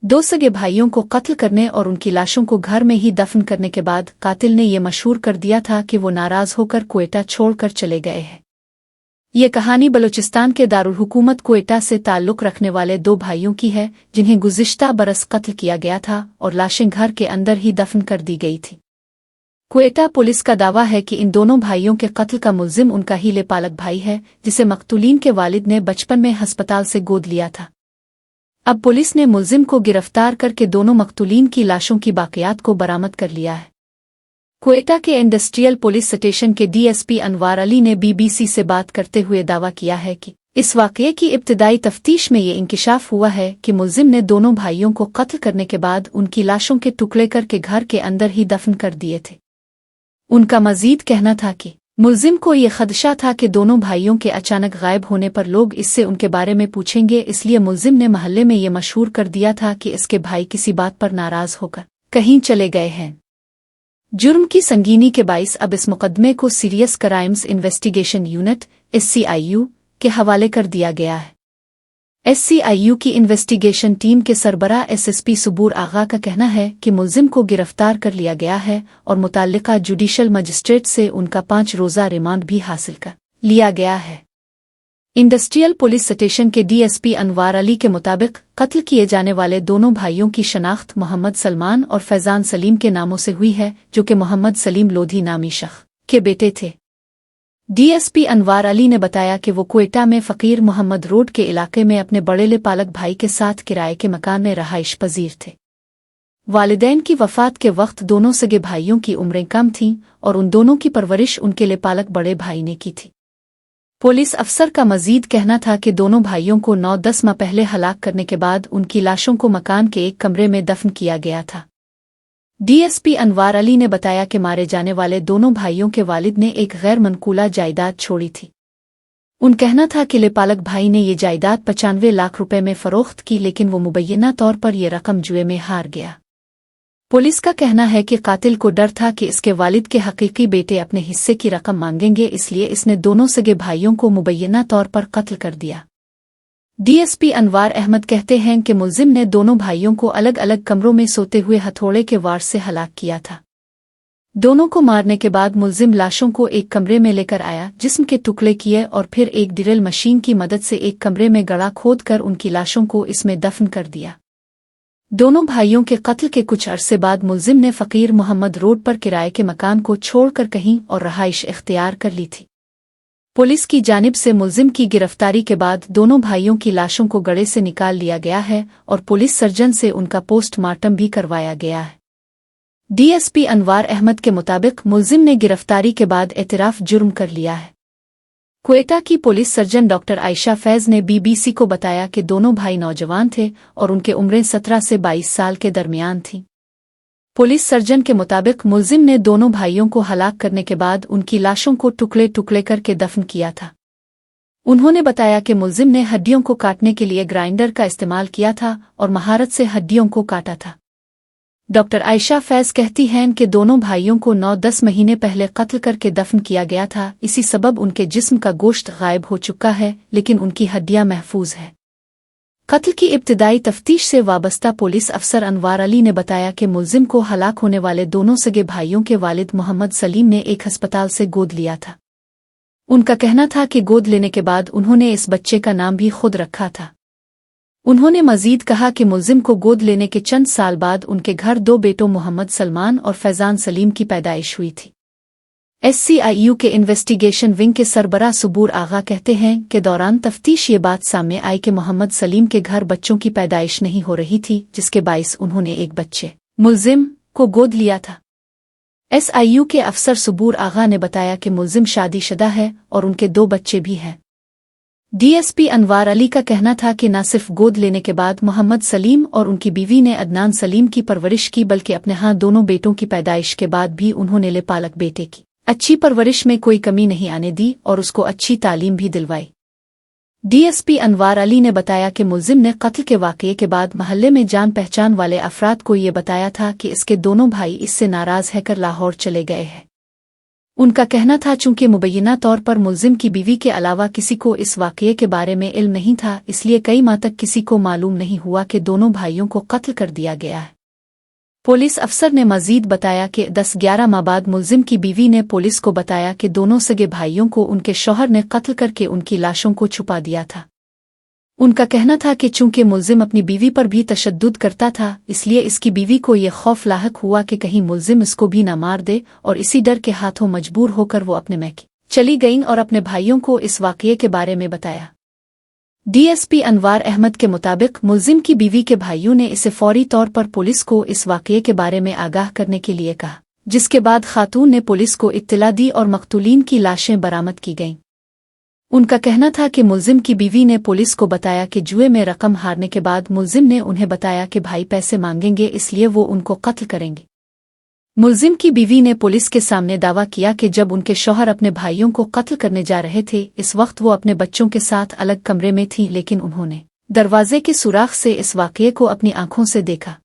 दो सगे भाइयों को कत्ल करने और उनकी लाशों को घर में ही दफन करने के बाद कातिल ने ये मशहूर कर दिया था कि वो नाराज होकर क्वेटा छोड़कर चले गए हैं। ये कहानी बलूचिस्तान के दारुल हुकूमत क्वेटा से ताल्लुक़ रखने वाले दो भाइयों की है जिन्हें गुज़िश्ता बरस कत्ल किया गया था और लाशें घर के अंदर ही दफन कर दी गई थी। क्वेटा पुलिस का दावा है कि इन दोनों भाइयों के कत्ल का मुल्जिम उनका ही लेपालक भाई है जिसे मकतूलीन के वालिद ने बचपन में अस्पताल से गोद लिया था। अब पुलिस ने मुल्जिम को गिरफ्तार करके दोनों मकतूलीन की लाशों की बाक़ियात को बरामद कर लिया है। क्वेटा के इंडस्ट्रियल पुलिस स्टेशन के डीएसपी अनवार अली ने बीबीसी से बात करते हुए दावा किया है कि इस वाक़ये की इब्तिदाई तफ्तीश में ये इंकिशाफ हुआ है कि मुल्जिम ने दोनों भाइयों को कत्ल करने के बाद उनकी लाशों के टुकड़े करके घर के अंदर ही दफन कर दिए थे। उनका मजीद कहना था कि मुल्जिम को ये खदशा था कि दोनों भाइयों के अचानक गायब होने पर लोग इससे उनके बारे में पूछेंगे, इसलिए मुल्जिम ने महल्ले में ये मशहूर कर दिया था कि इसके भाई किसी बात पर नाराज होकर कहीं चले गए हैं। जुर्म की संगीनी के बाइस अब इस मुकदमे को serious crimes investigation unit SCIU के हवाले कर दिया गया है। SCIU की इन्वेस्टिगेशन टीम के सरबराह SSP सबूर आगा का कहना है कि मुल्जिम को गिरफ्तार कर लिया गया है और मुताल्लिका जुडिशल मजिस्ट्रेट से उनका 5 रोज़ा रिमांड भी हासिल कर लिया गया है। इंडस्ट्रियल पुलिस स्टेशन के DSP अनवार अली के मुताबिक कत्ल किए जाने वाले दोनों भाइयों की शनाख्त मोहम्मद सलमान और फैजान सलीम के नामों से हुई है, जो कि मोहम्मद सलीम लोधी नामी शख्स के बेटे थे। DSP अनवार अली ने बताया कि वो क्वेटा में फ़कीर मोहम्मद रोड के इलाके में अपने बड़े लेपालक भाई के साथ किराए के मकान में रहाइश पजीर थे। वालिदैन की वफ़ात के वक्त दोनों सगे भाइयों की उम्रें कम थीं और उन दोनों की परवरिश उनके लेपालक बड़े भाई ने की थी। पुलिस अफसर का मजीद कहना था कि दोनों भाइयों को 9-10 माह पहले हलाक करने के बाद उनकी लाशों को मकान के एक कमरे में दफन किया गया था। DSP अनवार अली ने बताया कि मारे जाने वाले दोनों भाइयों के वालिद ने एक गैर मनकूला जायदाद छोड़ी थी। उन कहना था कि लेपालक भाई ने ये जायदाद 95 लाख रुपए में फरोख्त की, लेकिन वो मुबैना तौर पर यह रकम जुए में हार गया। पुलिस का कहना है कि कातिल को डर था कि इसके वालिद के हकीकी बेटे अपने हिस्से की रकम मांगेंगे, इसलिए इसने दोनों सगे भाइयों को मुबैना तौर पर कत्ल कर दिया। DSP अनवार अहमद कहते हैं कि मुल्जिम ने दोनों भाइयों को अलग अलग कमरों में सोते हुए हथौड़े के वार से हलाक किया था। दोनों को मारने के बाद मुल्जिम लाशों को एक कमरे में लेकर आया, जिस्म के टुकड़े किए और फिर एक ड्रिल मशीन की मदद से एक कमरे में गड़ा खोद कर उनकी लाशों को इसमें दफन कर दिया। दोनों भाइयों के कत्ल के कुछ अरसे बाद मुल्जिम ने फ़कीर मोहम्मद रोड पर किराए के मकान को छोड़कर कहीं और रहाइश इख्तियार कर ली थी। पुलिस की जानिब से मुल्जिम की गिरफ्तारी के बाद दोनों भाइयों की लाशों को गड़े से निकाल लिया गया है और पुलिस सर्जन से उनका पोस्टमार्टम भी करवाया गया है। DSP अनवार अहमद के मुताबिक मुल्जिम ने गिरफ्तारी के बाद एतराफ़ जुर्म कर लिया है। क्वेटा की पुलिस सर्जन डॉक्टर आयशा फैज़ ने BBC को बताया कि दोनों भाई नौजवान थे और उनके उम्रें 17 से 22 साल के दरमियान थीं। पुलिस सर्जन के मुताबिक मुल्जिम ने दोनों भाइयों को हलाक करने के बाद उनकी लाशों को टुकड़े टुकड़े करके दफन किया था। उन्होंने बताया कि मुल्जिम ने हड्डियों को काटने के लिए ग्राइंडर का इस्तेमाल किया था और महारत से हड्डियों को काटा था। डॉक्टर आयशा फैज़ कहती हैं कि दोनों भाइयों को 9-10 महीने पहले कत्ल करके दफन किया गया था, इसी सबब उनके जिस्म का गोश्त गायब हो चुका है, लेकिन उनकी हड्डियां महफूज हैं। कत्ल की इब्तिदाई तफ्तीश से वाबस्ता पुलिस अफसर अनवार अली ने बताया कि मुल्जिम को हलाक होने वाले दोनों सगे भाइयों के वालिद मोहम्मद सलीम ने एक अस्पताल से गोद लिया था। उनका कहना था कि गोद लेने के बाद उन्होंने इस बच्चे का नाम भी खुद रखा था। उन्होंने मजीद कहा कि मुल्जिम को गोद लेने के चंद साल बाद उनके घर 2 बेटों मोहम्मद सलमान और फैजान सलीम की पैदाइश हुई थी। SCIU के इन्वेस्टिगेशन विंग के सरबराह सबूर आगा कहते हैं कि दौरान तफ्तीश ये बात सामने आई कि मोहम्मद सलीम के घर बच्चों की पैदाइश नहीं हो रही थी, जिसके बाइस उन्होंने एक बच्चे मुल्जिम को गोद लिया था। SIU के अफसर सबूर आगा ने बताया कि मुल्जिम शादीशुदा है और उनके 2 बच्चे भी हैं। DSP अनवार अली का कहना था कि न सिर्फ गोद लेने के बाद मोहम्मद सलीम और उनकी बीवी ने अदनान सलीम की परवरिश की, बल्कि अपने यहाँ दोनों बेटों की पैदाइश के बाद भी उन्होंने लेपालक बेटे की अच्छी परवरिश में कोई कमी नहीं आने दी और उसको अच्छी तालीम भी दिलवाई। DSP अनवार अली ने बताया कि मुल्जिम ने कत्ल के वाक़ये के बाद महल्ले में जान पहचान वाले अफराद को ये बताया था कि इसके दोनों भाई इससे नाराज़ है कर लाहौर चले गए हैं। उनका कहना था चूंकि मुबैना तौर पर मुल्जिम की बीवी के अलावा किसी को इस वाक़ये के बारे में इल्म नहीं था, इसलिए कई माह तक किसी को मालूम नहीं हुआ कि दोनों भाइयों को कत्ल कर दिया गया है। पुलिस अफसर ने मजीद बताया कि 10-11 माह बाद मुल्जिम की बीवी ने पुलिस को बताया कि दोनों सगे भाइयों को उनके शौहर ने कत्ल करके उनकी लाशों को छुपा दिया था। उनका कहना था कि चूंकि मुल्जिम अपनी बीवी पर भी तशद्दुद करता था, इसलिए इसकी बीवी को ये खौफ लाहक हुआ कि कहीं मुल्जिम इसको भी न मार दे, और इसी डर के हाथों मजबूर होकर वो अपने मैके चली गईं और अपने भाइयों को इस वाक़ये के बारे में बताया। डीएसपी अनवार अहमद के मुताबिक मुल्जिम की बीवी के भाइयों ने इसे फौरी तौर पर पुलिस को इस वाक़ये के बारे में आगाह करने के लिए कहा, जिसके बाद खातून ने पुलिस को इत्तला दी और मकतूलीन की लाशें बरामद की गईं। उनका कहना था कि मुल्जिम की बीवी ने पुलिस को बताया कि जुए में रकम हारने के बाद मुल्जिम ने उन्हें बताया कि भाई पैसे मांगेंगे, इसलिए वो उनको कत्ल करेंगे। मुल्जिम की बीवी ने पुलिस के सामने दावा किया कि जब उनके शौहर अपने भाइयों को कत्ल करने जा रहे थे, इस वक्त वो अपने बच्चों के साथ अलग कमरे में थीं, लेकिन उन्होंने दरवाजे के सुराख से इस वाक़ये को अपनी आंखों से देखा।